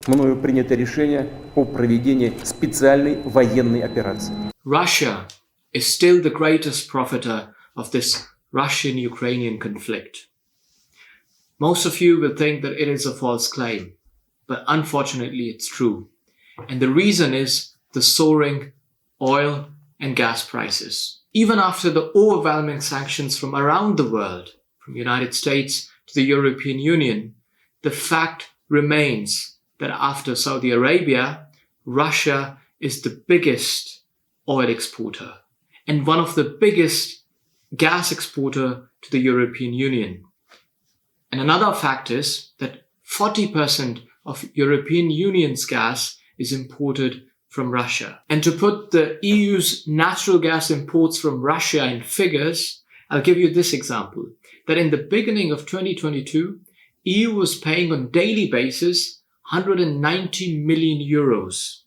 Мною принято решение о проведении специальной военной операции. Russia is still the greatest profiteer of this Russian-Ukrainian conflict. Most of you will think that it is a false claim, but unfortunately it's true. And the reason is the soaring oil and gas prices. Even after the overwhelming sanctions from around the world, from the United States to the European Union, the fact remains that after Saudi Arabia, Russia is the biggest oil exporter and one of the biggest gas exporter to the European Union. And another fact is that 40% of European Union's gas is imported from Russia. And to put the EU's natural gas imports from Russia in figures, I'll give you this example, that in the beginning of 2022, EU was paying on daily basis 190 million euros.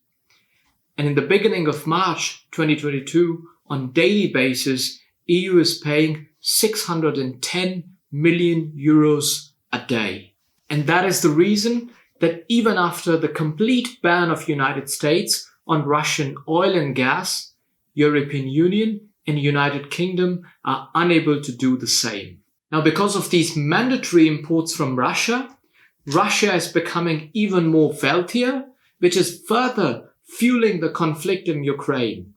And in the beginning of March 2022, on daily basis, EU is paying 610 million euros a day. And that is the reason that even after the complete ban of United States on Russian oil and gas, European Union and United Kingdom are unable to do the same. Now, because of these mandatory imports from Russia, Russia is becoming even more wealthier, which is further fueling the conflict in Ukraine.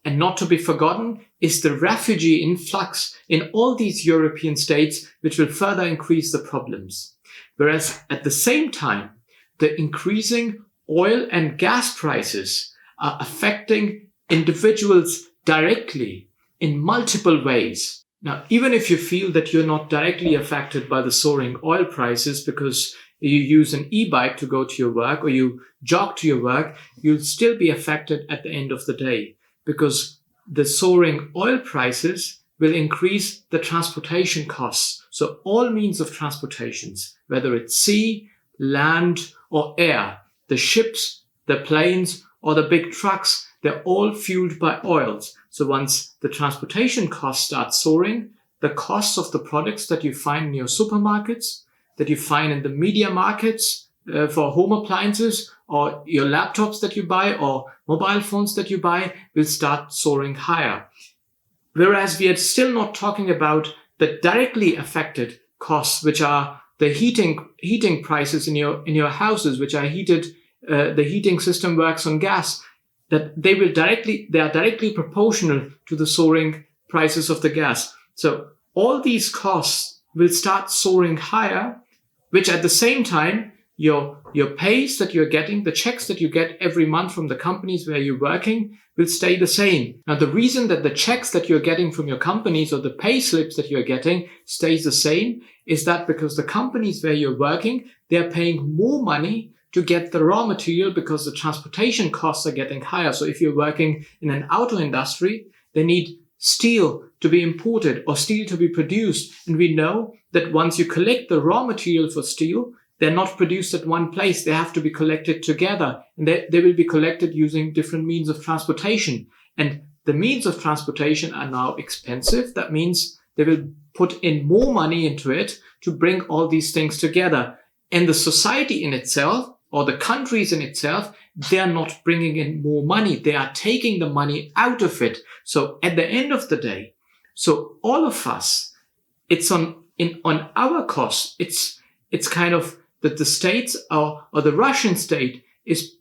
And not to be forgotten is the refugee influx in all these European states, which will further increase the problems. Whereas at the same time, the increasing oil and gas prices are affecting individuals directly in multiple ways. Now, even if you feel that you're not directly affected by the soaring oil prices because you use an e-bike to go to your work or you jog to your work, you'll still be affected at the end of the day because the soaring oil prices will increase the transportation costs. So all means of transportations, whether it's sea, land, or air, the ships, the planes, or the big trucks, they're all fueled by oils. So once the transportation costs start soaring, the costs of the products that you find in your supermarkets, that you find in the media markets for home appliances, or your laptops that you buy, or mobile phones that you buy, will start soaring higher. Whereas we are still not talking about the directly affected costs, which are the heating prices in your houses, which are heated. The heating system works on gas. That they are directly proportional to the soaring prices of the gas. So all these costs will start soaring higher, which at the same time, your pays that you're getting, the checks that you get every month from the companies where you're working will stay the same. Now, the reason that the checks that you're getting from your companies or the pay slips that you're getting stays the same is that because the companies where you're working, they're paying more money to get the raw material because the transportation costs are getting higher. So if you're working in an auto industry, they need steel to be imported or steel to be produced. And we know that once you collect the raw material for steel, they're not produced at one place. They have to be collected together, and they will be collected using different means of transportation. And the means of transportation are now expensive. That means they will put in more money into it to bring all these things together. And the society in itself, or the countries in itself, they are not bringing in more money. They are taking the money out of it. So at the end of the day, so all of us, it's on our cost. It's kind of that the states or the Russian state is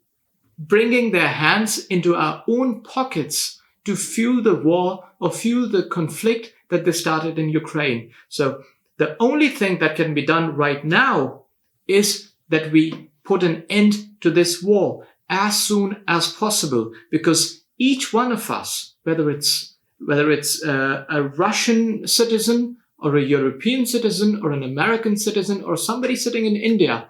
bringing their hands into our own pockets to fuel the war or fuel the conflict that they started in Ukraine. So the only thing that can be done right now is that we put an end to this war as soon as possible, because each one of us, whether it's a Russian citizen or a European citizen or an American citizen or somebody sitting in India,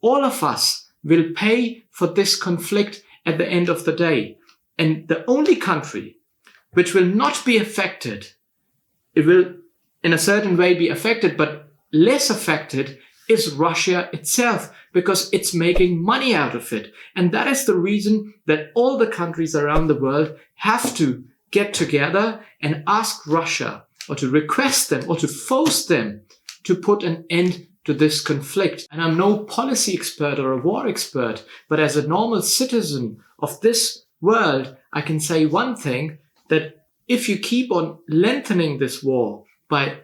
all of us will pay for this conflict at the end of the day. And the only country which will not be affected, it will in a certain way be affected, but less affected, is Russia itself, because it's making money out of it. And that is the reason that all the countries around the world have to get together and ask Russia, or to request them, or to force them to put an end to this conflict. And I'm no policy expert or a war expert, but as a normal citizen of this world, I can say one thing, that if you keep on lengthening this war by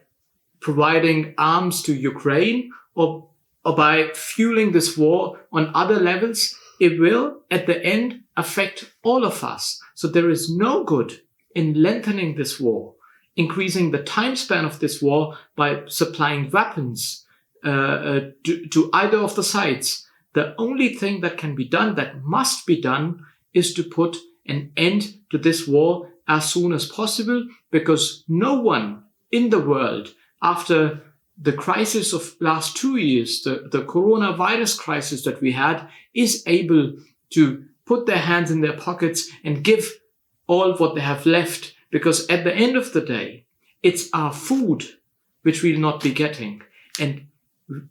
providing arms to Ukraine or by fueling this war on other levels, it will at the end affect all of us. So there is no good in lengthening this war, increasing the time span of this war by supplying weapons to either of the sides. The only thing that can be done, that must be done, is to put an end to this war as soon as possible, because no one in the world, after the crisis of last 2 years, the coronavirus crisis that we had, is able to put their hands in their pockets and give all what they have left, because at the end of the day, it's our food which we'll not be getting. And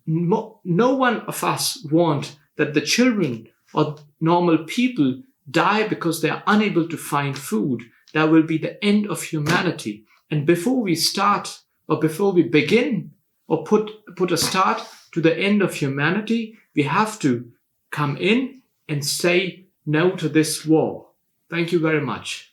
no one of us want that the children or normal people die because they are unable to find food. That will be the end of humanity. And before we start, or before we begin, or put a start to the end of humanity, we have to come in and say no to this war. Thank you very much.